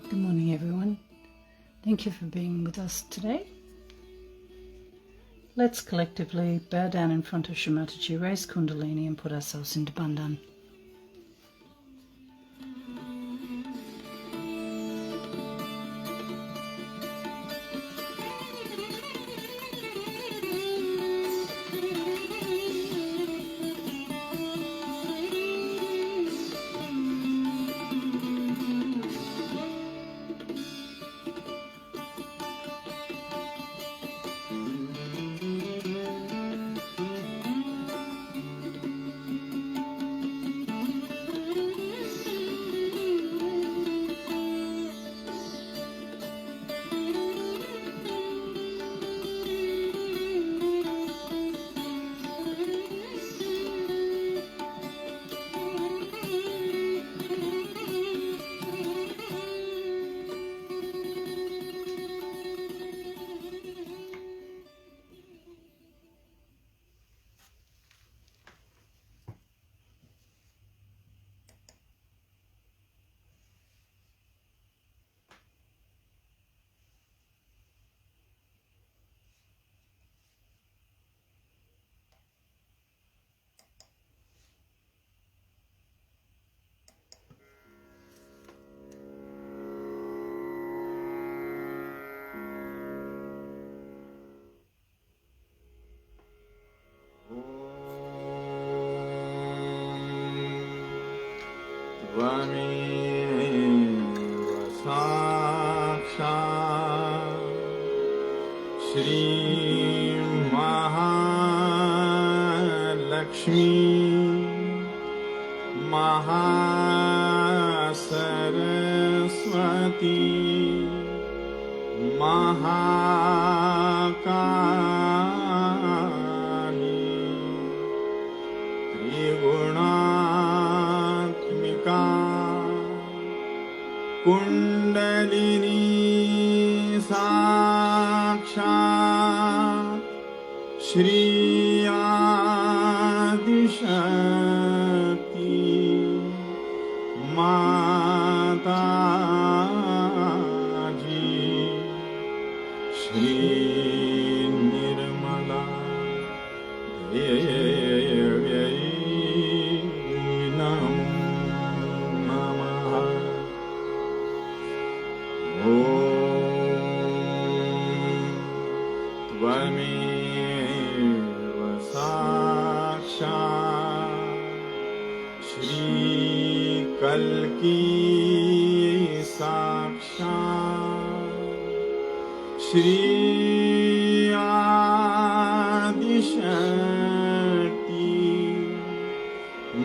Good morning, everyone. Thank you for being with us today. Let's collectively bow down in front of Shri Mataji, raise Kundalini and put ourselves into Bandhan. त्वमेव साक्षात् श्री महालक्ष्मी महासरस्वती महाकाली त्रिगुणात्मिका कुण्डलिनी साक्षात् श्री आदिशक्ति माताजी श्री निर्मला देव्यै नमो नमः। ॐ त्वमेव साक्षात् श्रीकल्की साक्षात् श्री आदिशक्ति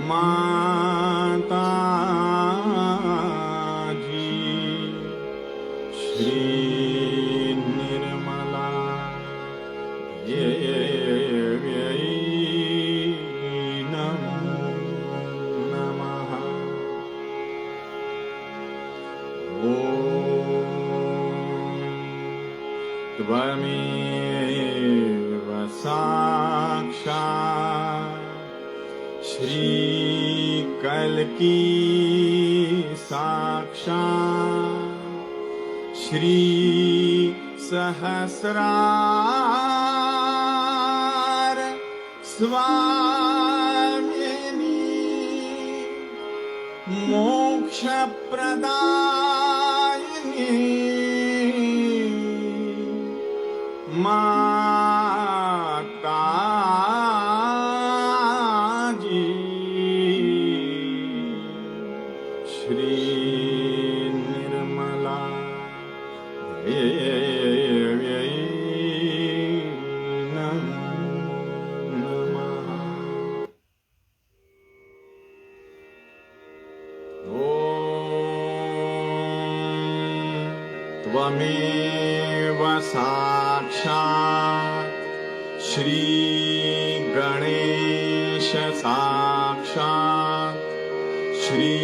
माताजी श्री निर्मला देव्यै नमो नमः। ॐ त्वमेव साक्षात् श्रीकल्की साक्षात् श्री सहस्रार स्वामिनी मोक्षप्रदायिनी माताजी श्री निर्मला देव्यै नमो नमः। ॐ त्वमेव साक्षात् श्री गणेश साक्षात् श्री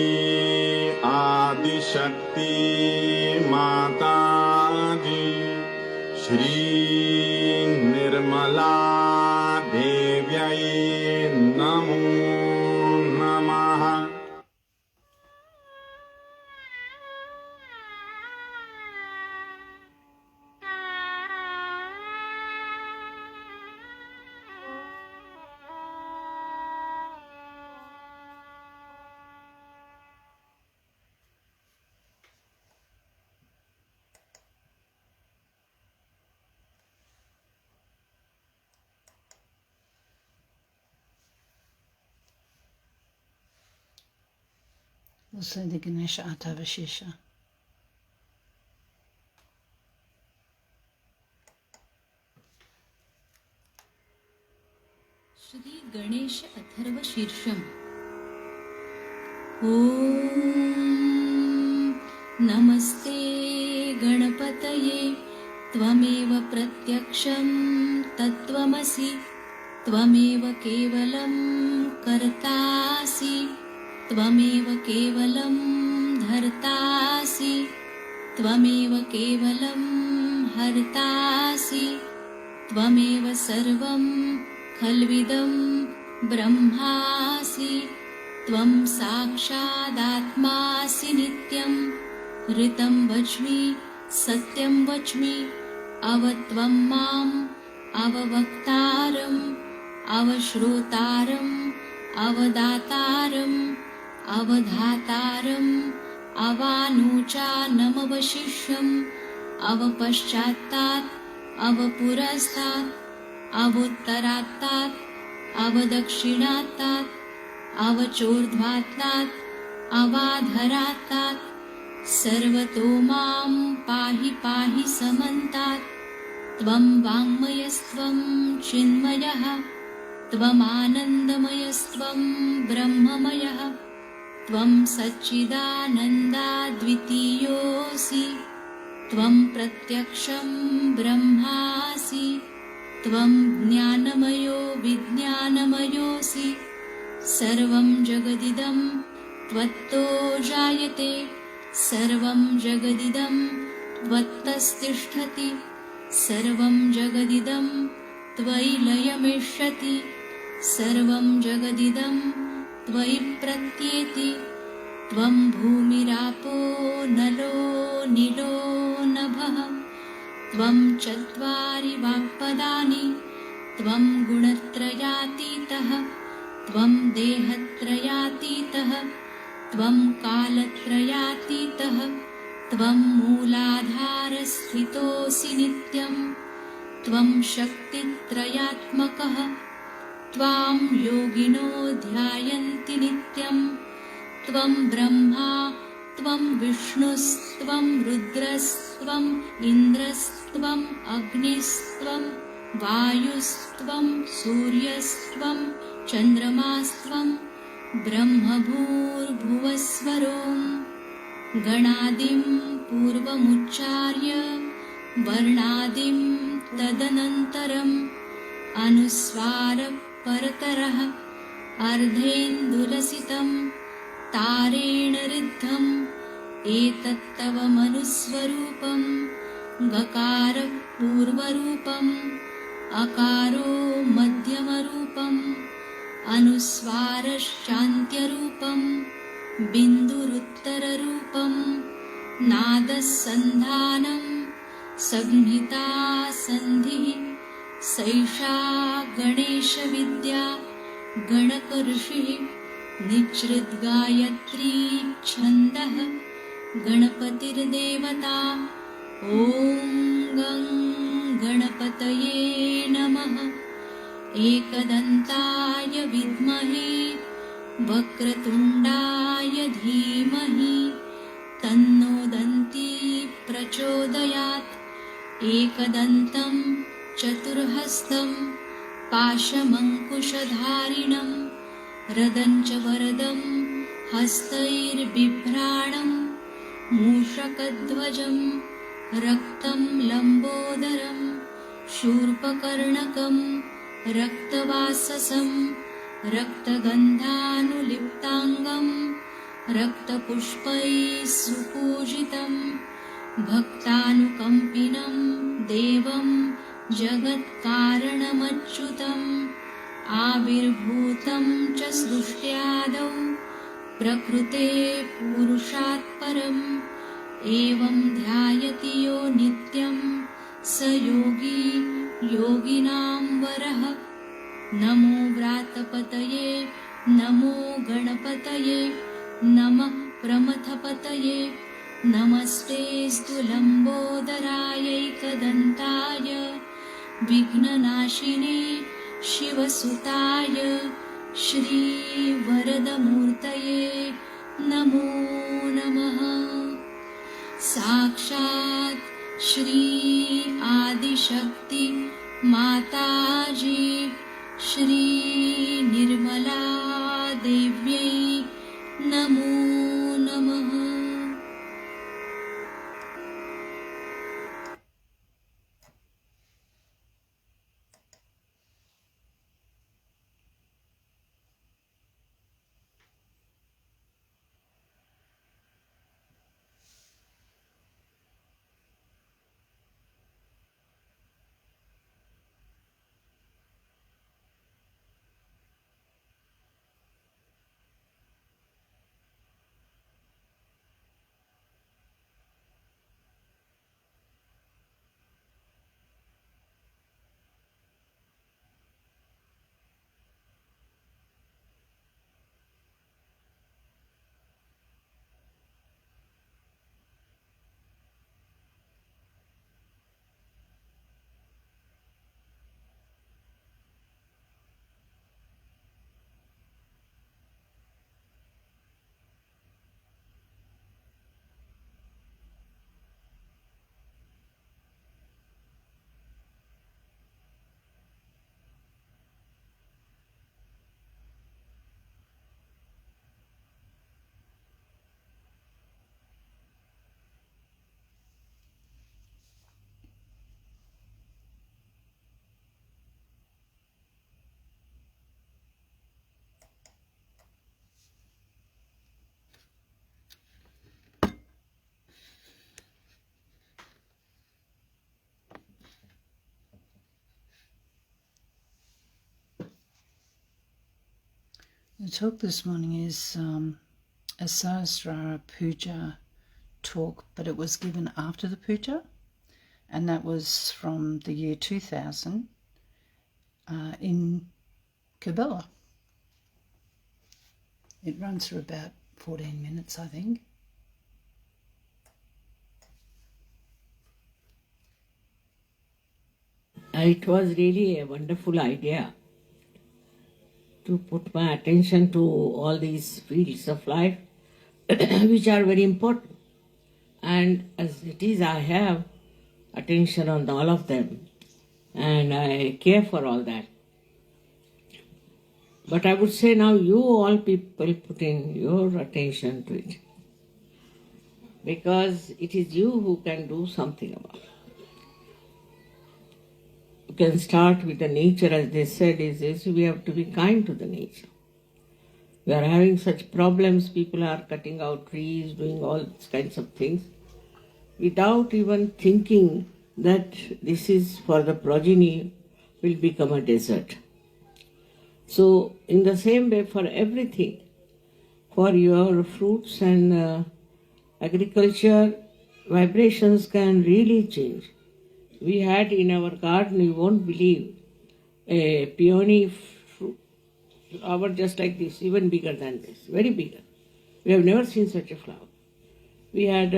आदिशक्ति माताजी श्री निर्मला देव्यै नमो नमः। We'll say the Ganesha Atavashesha. Shri Ganesha Atharva Shirsham. ॐ नमस्ते गणपतये त्वमेव प्रत्यक्षं तत्त्वमसि त्वमेव केवलं कर्तासि त्वमेव केवलं धर्तासि त्वमेव केवलं हर्तासि त्वमेव सर्वं खल्विदं ब्रह्मासि त्वं साक्षादात्मासि नित्यं ऋतं वच्मि सत्यं वच्मि अवत्वं माम् अववक्तारम् अवश्रोतारम् अवदातारम् अवधातारम् अवानुचानमवशिष्यम् अवपश्चात्तात् अवपुरस्तात् अवोत्तरात्तात् अवदक्षिणात्तात् अवचोर्ध्वात्तात् अवाधरात्तात् सर्वतो मां पाहि पाहि समन्तात् त्वं वाङ्मयस्त्वं चिन्मयः त्वमानन्दमयस्त्वं ब्रह्ममयः त्वं सच्चिदानन्दाद्वितीयोऽसि त्वं प्रत्यक्षं ब्रह्मासि त्वं ज्ञानमयो विज्ञानमयोऽसि सर्वं जगदिदं त्वत्तो जायते सर्वं जगदिदं त्वत्तस्तिष्ठति सर्वं जगदिदं त्वयि लयमिष्यति सर्वं जगदिदं त्वयि प्रत्येति त्वं भूमिरापो नलो नीलो नभः त्वं चत्वारि वाक्पदानि त्वं गुणत्रयातीतः त्वं देहत्रयातीतः त्वं कालत्रयातीतः त्वं मूलाधारस्थितोऽसि नित्यं त्वं शक्तित्रयात्मकः त्वां योगिनो ध्यायन्ति नित्यं त्वं ब्रह्मा त्वं विष्णुस्त्वं रुद्रस्त्वम् इन्द्रस्त्वम् अग्निस्त्वं वायुस्त्वं सूर्यस्त्वं चन्द्रमास्त्वं ब्रह्मभूर्भुवस्वरों गणादिं पूर्वमुच्चार्य वर्णादिं तदनन्तरम् अनुस्वारपरतरः अर्धेन्दुलसितं तारेण ऋद्धम् एतत्तव मनुस्वरूपं गकारः पूर्वरूपम् अकारो मध्यमरूपम् अनुस्वारश्चान्त्यरूपं बिन्दुरुत्तररूपं नादः सन्धानं संहिता सन्धिः सैषा गणेशविद्या गणकऋषिः निच्छृद्गायत्री छन्दः गणपतिर्देवता ॐ गं गणपतये नमः एकदन्ताय विद्महे वक्रतुण्डाय धीमहि तन्नो दन्ती प्रचोदयात् एकदन्तं चतुर्हस्तं पाशमङ्कुशधारिणं रदं च वरदं हस्तैर्बिभ्राणं मूषकध्वजं रक्तं लम्बोदरं शूर्पकर्णकं रक्तवाससं रक्तगन्धानुलिप्ताङ्गं रक्तपुष्पैः सुपूजितं भक्तानुकम्पिनं देवं जगत्कारणमच्युतम् आविर्भूतं च सृष्ट्यादौ प्रकृते पुरुषात् परम् एवं ध्यायति यो नित्यं स योगी योगिनां वरः नमो व्रातपतये नमो गणपतये नमः प्रमथपतये नमस्तेऽस्तु लम्बोदरायैकदन्ताय विघ्ननाशिने शिवसुताय श्रीवरदमूर्तये नमो नमः। साक्षात् श्री आदिशक्ति माताजी श्री निर्मला देव्यै नमो नमः। The talk this morning is a Sahasrara Puja talk, but it was given after the puja, and that was from the year 2000 in Kabbalah. It runs for about 14 minutes, I think. It was really a wonderful idea to put my attention to all these fields of life which are very important. And as it is, I have attention on all of them and I care for all that. But I would say now you all people put in your attention to it, because it is you who can do something about it. You can start with the nature, as they said, is this: we have to be kind to the nature. We are having such problems, people are cutting out trees, doing all kinds of things, without even thinking that this is for the progeny will become a desert. So in the same way, for everything, for your fruits and agriculture, vibrations can really change. We had in our garden, you won't believe, a peony fruit flower just like this, even bigger than this, very bigger. We have never seen such a flower. We had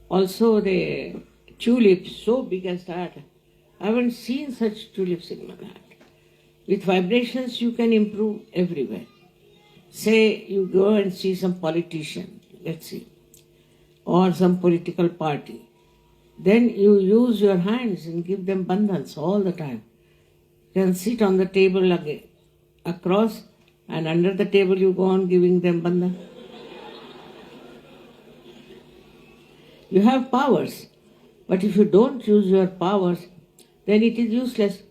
also the tulips, so big as that. I haven't seen such tulips in my life. With vibrations, you can improve everywhere. Say you go and see some politician, let's see, or some political party. Then you use your hands and give them bandhans all the time. You can sit on the table again, across, and under the table you go on giving them bandhan. You have powers, but if you don't use your powers, then it is useless.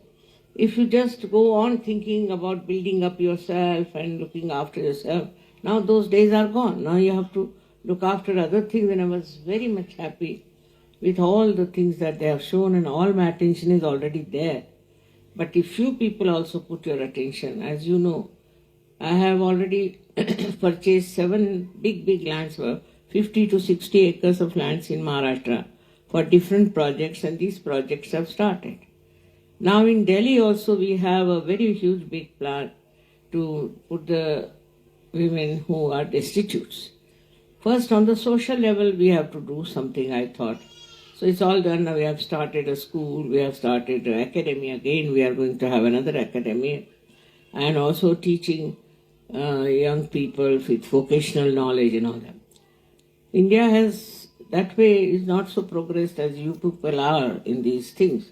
If you just go on thinking about building up yourself and looking after yourself, now those days are gone. Now you have to look after other things, and I was very much happy with all the things that they have shown, and all my attention is already there. But if you people also put your attention, as you know, I have already purchased 7 big lands, 50 to 60 acres of lands in Maharashtra for different projects, and these projects have started. Now in Delhi also we have a very huge big plan to put the women who are destitutes. First on the social level we have to do something, I thought. So it's all done now. We have started a school, we have started an academy again, we are going to have another academy, and also teaching young people with vocational knowledge and all that. India has, that way, is not so progressed as you people are in these things.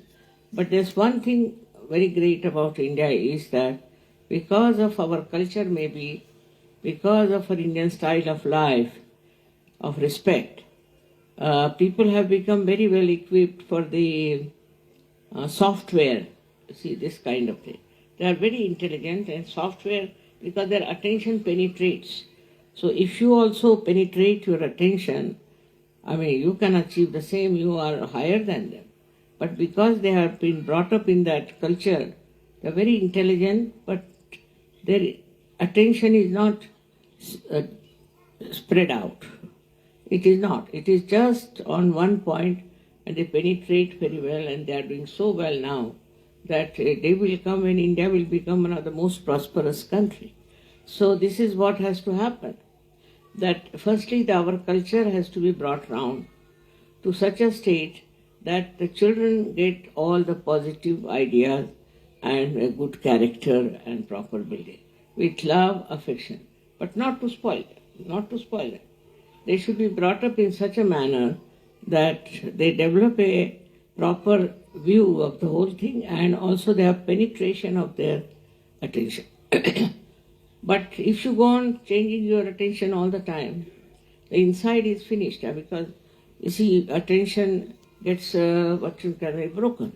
But there's one thing very great about India is that because of our culture maybe, because of our Indian style of life, of respect, people have become very well equipped for the software, see, this kind of thing. They are very intelligent and software because their attention penetrates. So if you also penetrate your attention, I mean, you can achieve the same, you are higher than them. But because they have been brought up in that culture, they are very intelligent, but their attention is not spread out. It is not. It is just on one point, and they penetrate very well, and they are doing so well now that they will come and India will become one of the most prosperous country. So this is what has to happen. That firstly, our culture has to be brought round to such a state that the children get all the positive ideas and a good character and proper building with love, affection, but not to spoil them, not to spoil them. They should be brought up in such a manner that they develop a proper view of the whole thing and also they have penetration of their attention. But if you go on changing your attention all the time, the inside is finished because you see attention gets broken.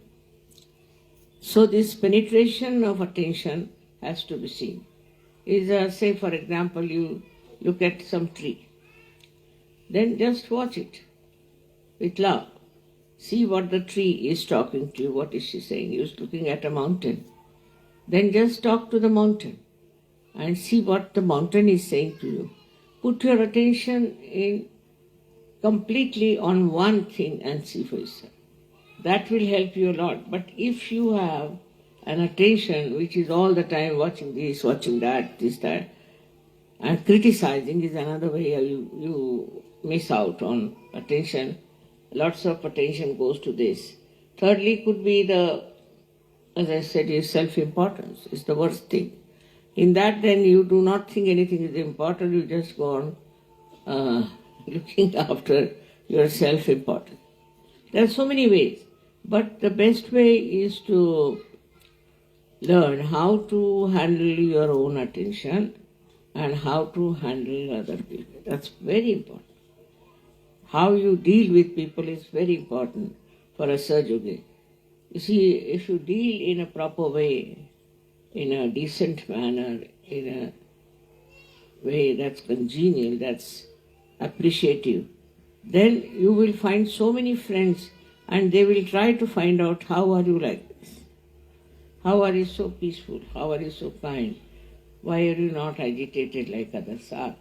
So this penetration of attention has to be seen. Is say for example you look at some tree, then just watch it with love. See what the tree is talking to you. What is she saying? You're looking at a mountain. Then just talk to the mountain and see what the mountain is saying to you. Put your attention in completely on one thing and see for yourself. That will help you a lot. But if you have an attention which is all the time watching this, watching that, this, that, and criticizing is another way you miss out on attention. Lots of attention goes to this. Thirdly, could be as I said, is self-importance. It's the worst thing. In that, then you do not think anything is important. You just go on looking after your self-importance. There are so many ways, but the best way is to learn how to handle your own attention and how to handle other people. That's very important. How you deal with people is very important for a Sahaja. You see, if you deal in a proper way, in a decent manner, in a way that's congenial, that's appreciative, then you will find so many friends and they will try to find out how are you like this? How are you so peaceful? How are you so kind? Why are you not agitated like others are?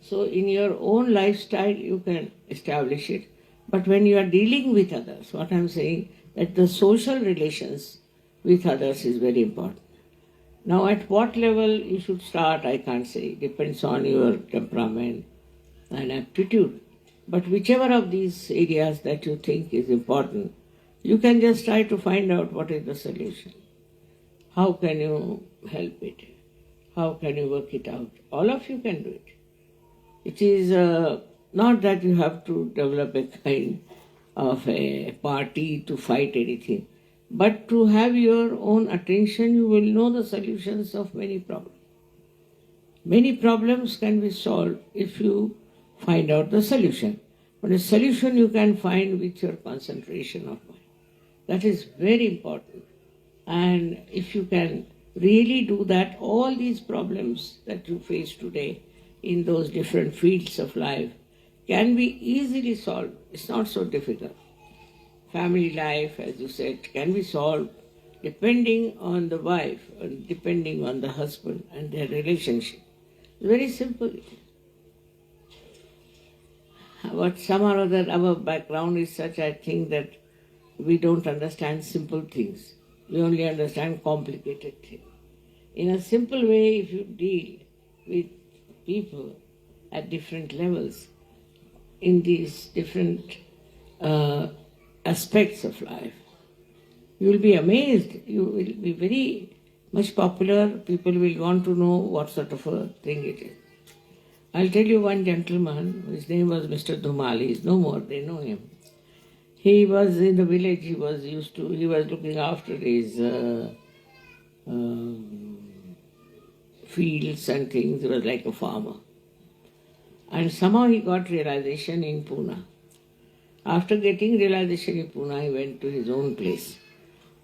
So in your own lifestyle you can establish it. But when you are dealing with others, what I'm saying, that the social relations with others is very important. Now at what level you should start, I can't say. It depends on your temperament and aptitude. But whichever of these areas that you think is important, you can just try to find out what is the solution. How can you help it? How can you work it out? All of you can do it. It is not that you have to develop a kind of a party to fight anything, but to have your own attention, you will know the solutions of many problems. Many problems can be solved if you find out the solution. But a solution you can find with your concentration of mind. That is very important. And if you can really do that, all these problems that you face today in those different fields of life can be easily solved. It's not so difficult. Family life, as you said, can be solved depending on the wife and depending on the husband and their relationship. It's very simple. But somehow or other, our background is such, I think, that we don't understand simple things. We only understand complicated things. In a simple way, if you deal with people at different levels, in these different aspects of life, you will be amazed. You will be very much popular, people will want to know what sort of a thing it is. I'll tell you one gentleman, his name was Mr. Dhumal, he is no more, they know him. He was in the village, he was looking after his fields and things, he was like a farmer. And somehow he got realization in Pune. After getting realization in Pune, he went to his own place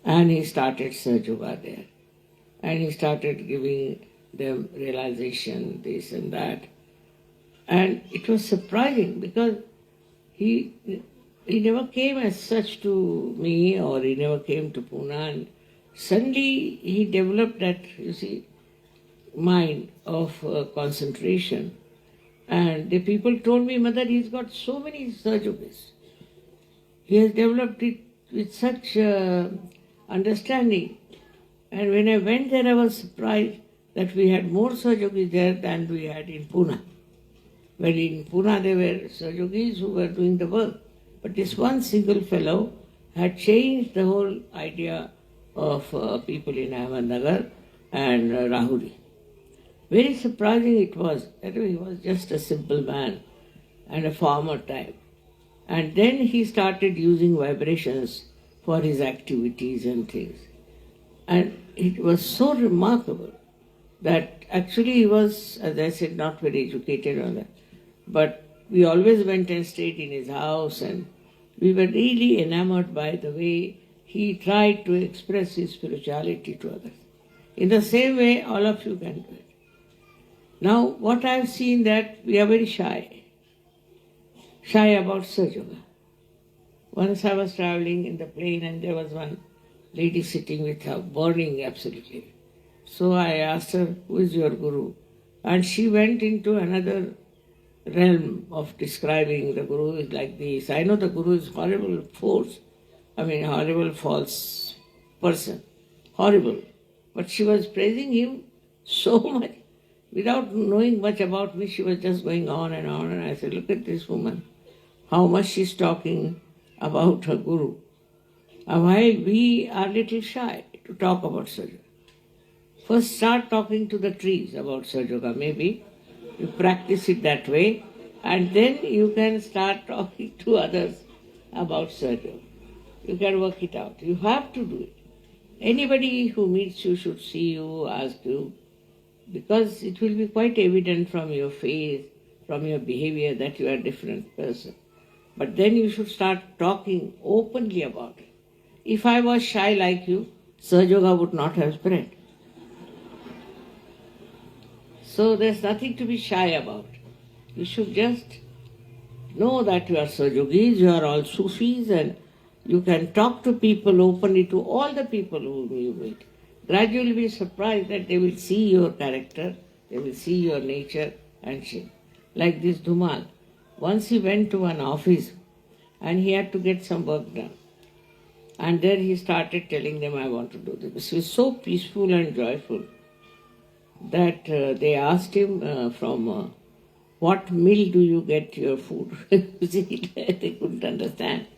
and he started Sahaja there. And he started giving them realization, this and that. And it was surprising because he never came as such to me, or he never came to Pune. And suddenly he developed that, mind of concentration. And the people told me, Mother, he's got so many Sahajogis. He has developed it with such understanding. And when I went there, I was surprised that we had more Sahajogis there than we had in Pune. Well, in Pune there were Sahajogis who were doing the work. But this one single fellow had changed the whole idea of people in Ahmednagar and Rahuri. Very surprising it was. He was just a simple man and a farmer type. And then he started using vibrations for his activities and things. And it was so remarkable that actually he was, as I said, not very educated on that. But we always went and stayed in his house, and we were really enamored by the way he tried to express his spirituality to others. In the same way, all of you can do it. Now, what I have seen that we are very shy about Sahaja. Once I was traveling in the plane and there was one lady sitting with her, burning absolutely. So I asked her, who is your guru? And she went into another realm of describing the guru is like this. I know the guru is horrible force, horrible false person, horrible. But she was praising him so much. Without knowing much about me, she was just going on, and I said, look at this woman, how much she's talking about her guru. And while we are little shy to talk about Sahaja. First start talking to the trees about Sahaja, maybe. You practice it that way, and then you can start talking to others about Sahaja. You can work it out. You have to do it. Anybody who meets you should see you, ask you, because it will be quite evident from your face, from your behavior that you are a different person. But then you should start talking openly about it. If I was shy like you, Sahaja would not have spread. So there's nothing to be shy about. You should just know that you are Sahajogis, you are all Sufis, and you can talk to people openly, to all the people whom you meet. Gradually be surprised that they will see your character, they will see your nature and shit. Like this Dhumal. Once he went to an office and he had to get some work done. And there he started telling them, I want to do this. He was so peaceful and joyful that they asked him from what mill do you get your food? You see, they couldn't understand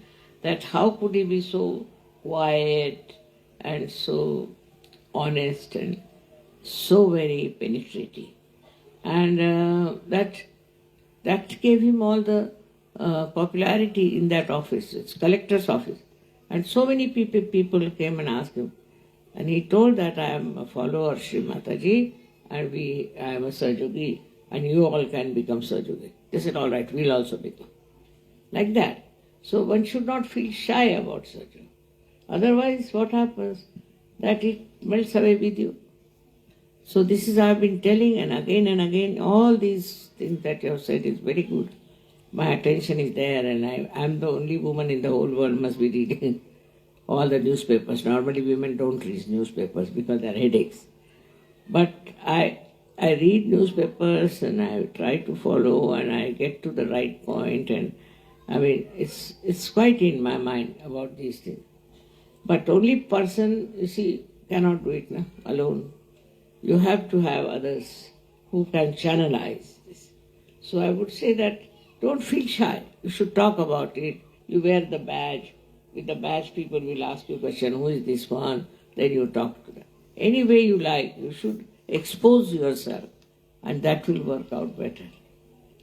that how could he be so quiet and so honest and so very penetrating. And that gave him all the popularity in that office. It's collector's office. And so many people came and asked him. And he told that I am a follower of Shri Mataji and I am a Sahajogi and you all can become Sahajogi. They said, all right, we'll also become. Like that. So one should not feel shy about Sahaja. Otherwise, what happens? That it melts away with you. So this is I have been telling, and again, all these things that you have said is very good. My attention is there, and I am the only woman in the whole world must be reading all the newspapers. Normally women don't read newspapers because they're headaches. But I read newspapers and I try to follow and I get to the right point, and it's quite in my mind about these things. But only person, you see, cannot do it alone. You have to have others who can channelize this. So I would say that don't feel shy. You should talk about it. You wear the badge. With the badge, people will ask you a question, who is this one? Then you talk to them. any way you like. You should expose yourself, and that will work out better.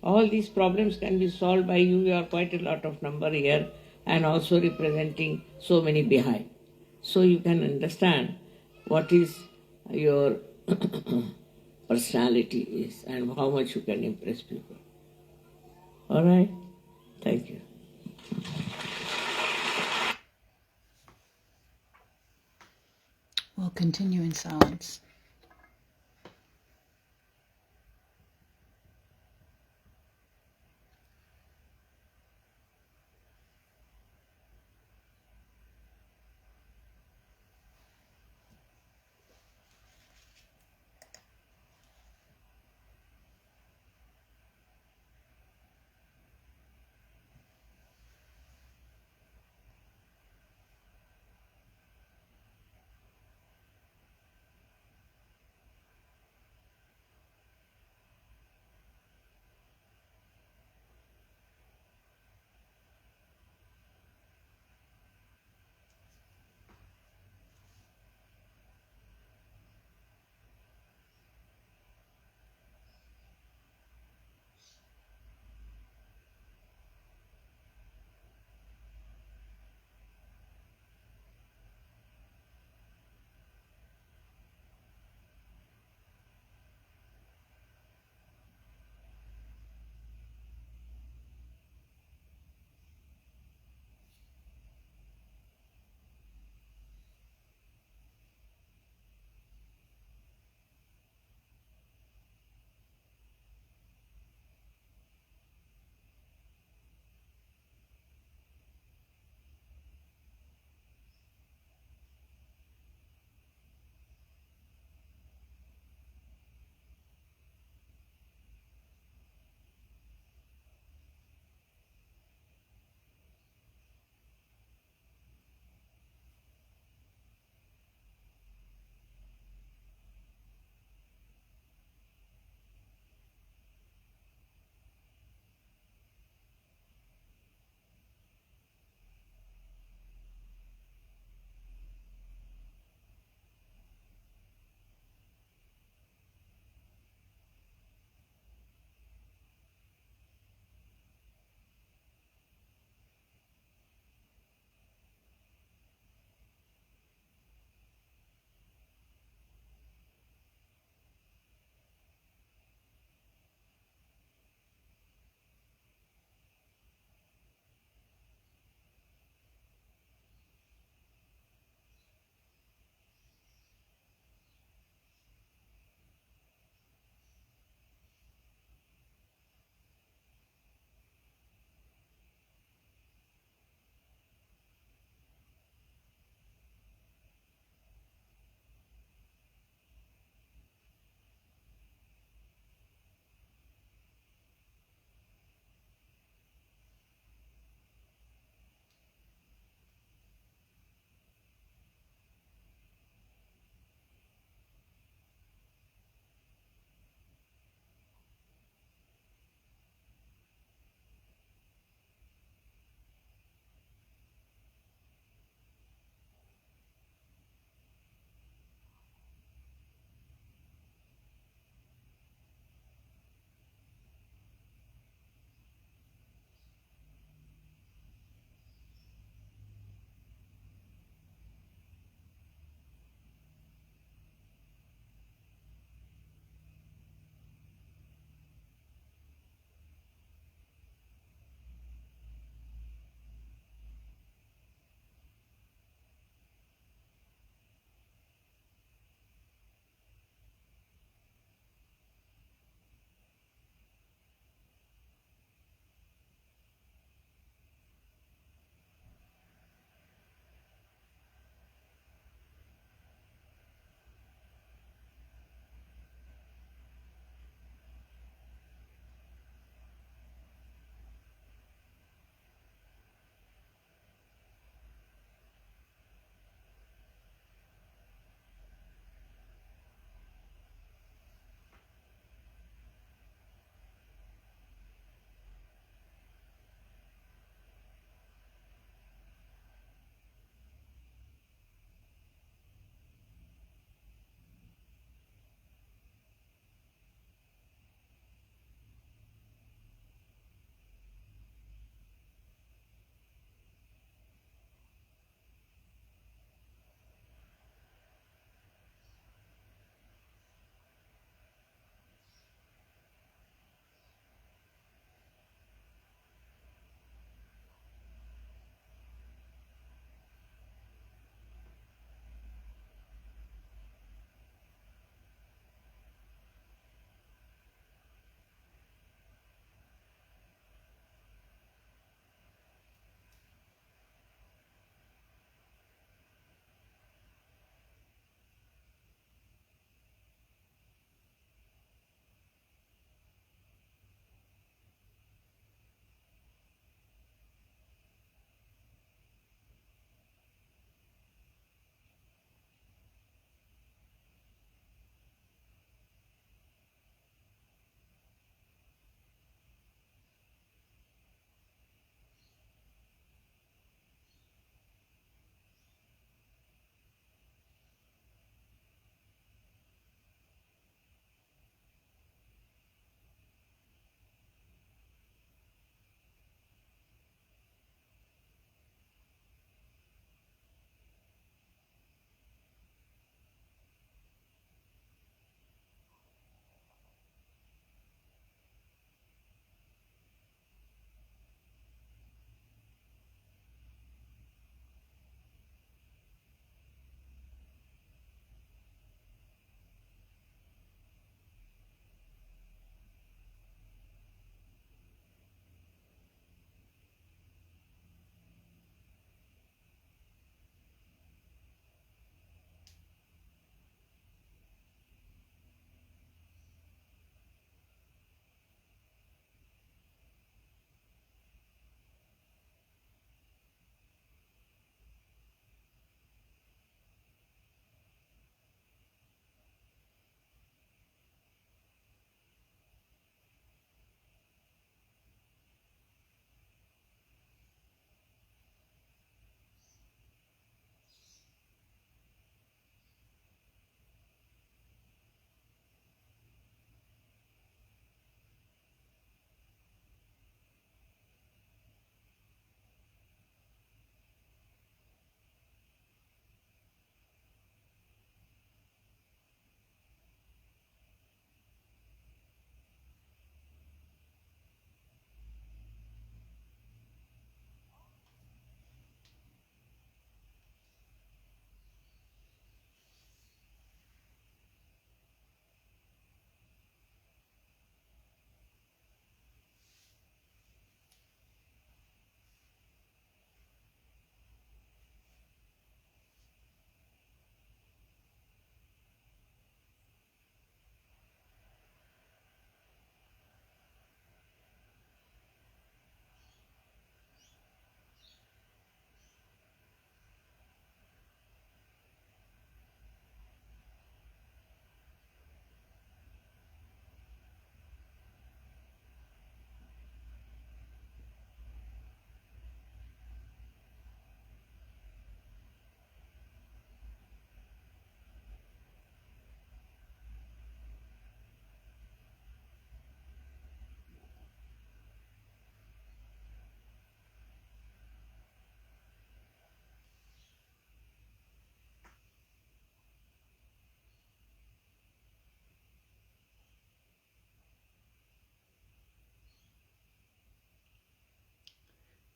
All these problems can be solved by you. You are quite a lot of number here and also representing so many behind. So you can understand what is your personality is and how much you can impress people. All right? Thank you. We'll continue in silence.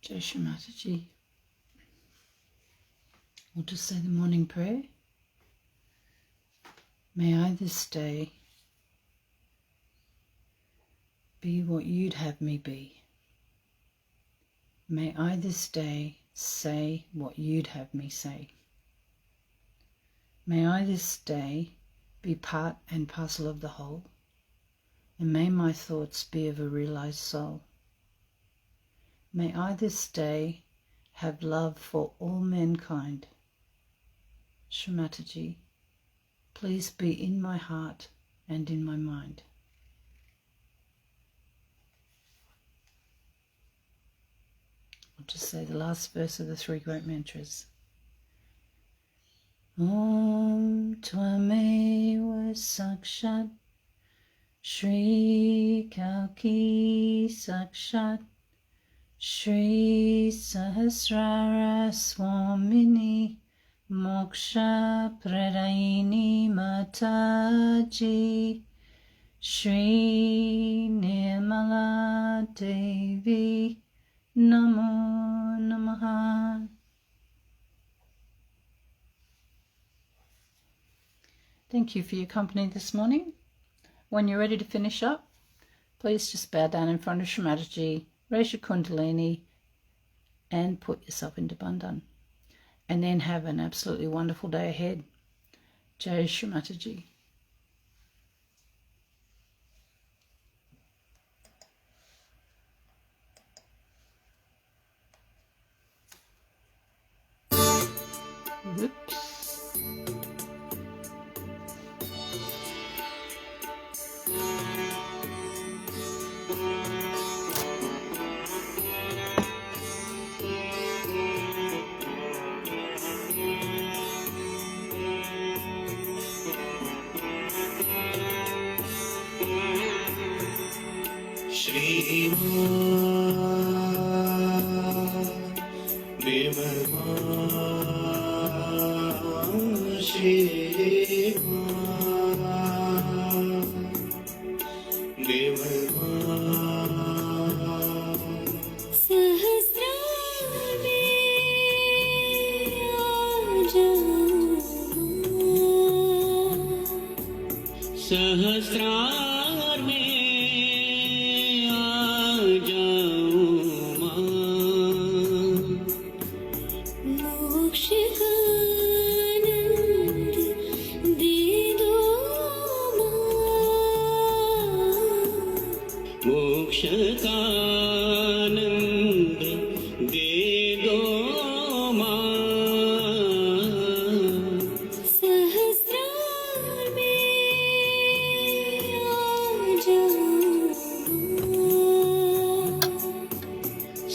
Shri Mataji. We'll just say the morning prayer. May I this day be what you'd have me be. May I this day say what you'd have me say. May I this day be part and parcel of the whole, and may my thoughts be of a realized soul. May I this day have love for all mankind. Shri Mataji, please be in my heart and in my mind. I'll just say the last verse of the three great mantras. Om Tvameva Sakshat Shri Kalki Sakshat Shri Sahasrara Swamini Moksha Pradayini Mataji Shri Nirmala Devi Namo Namaha. Thank you for your company this morning. When you're ready to finish up, please just bow down in front of Shri Mataji, raise your Kundalini and put yourself into Bandhan. And then have an absolutely wonderful day ahead. Jai Shri Mataji. Whoops. Shri सहस्रार में आ जाऊं मां मोक्ष का आनंद दे दो मां मोक्ष का आनंद दे दो मां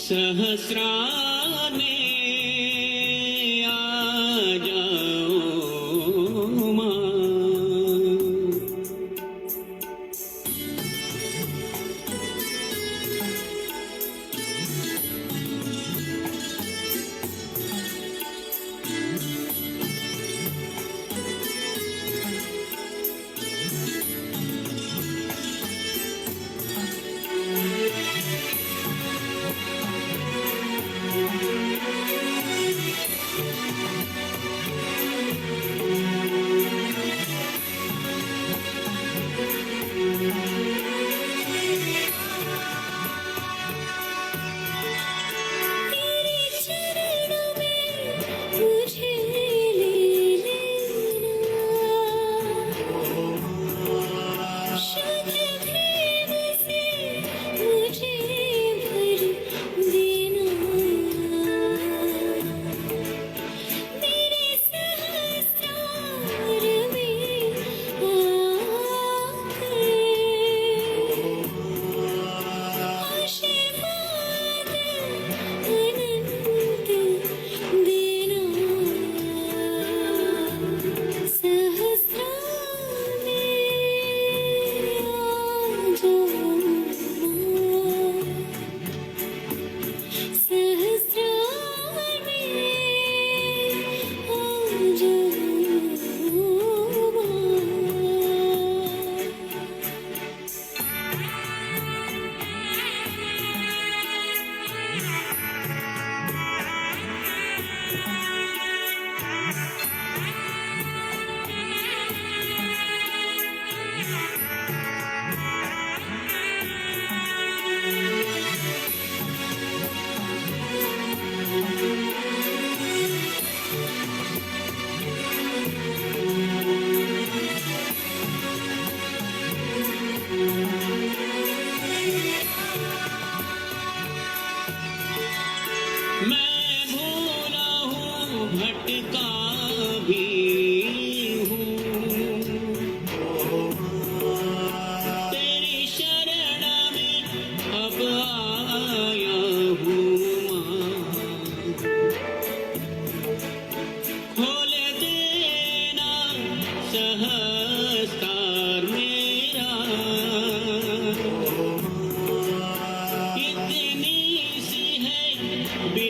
सहस्रार में आ जाओ मां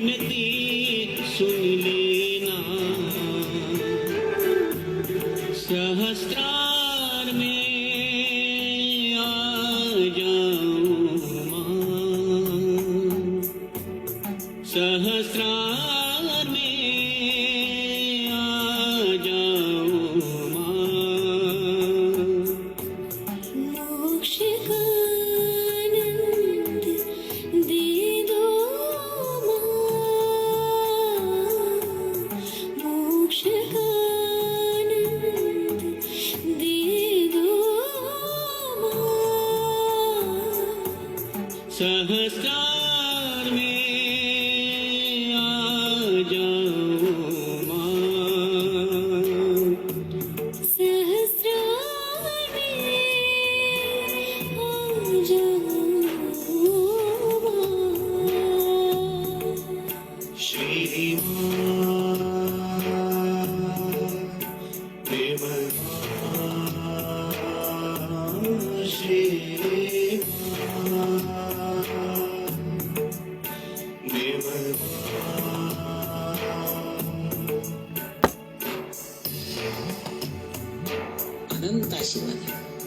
विनती सुन लेना सहस्त्रार में आ जाऊं मां सहस्रार में आ जाऊं मां मोक्ष का आनंद दे दो मां मोक्ष का आनंद दे दो मां सहस्रार में आ जाऊं मां सहस्रार में आ जाओ श्री अनंत आशीर्वाद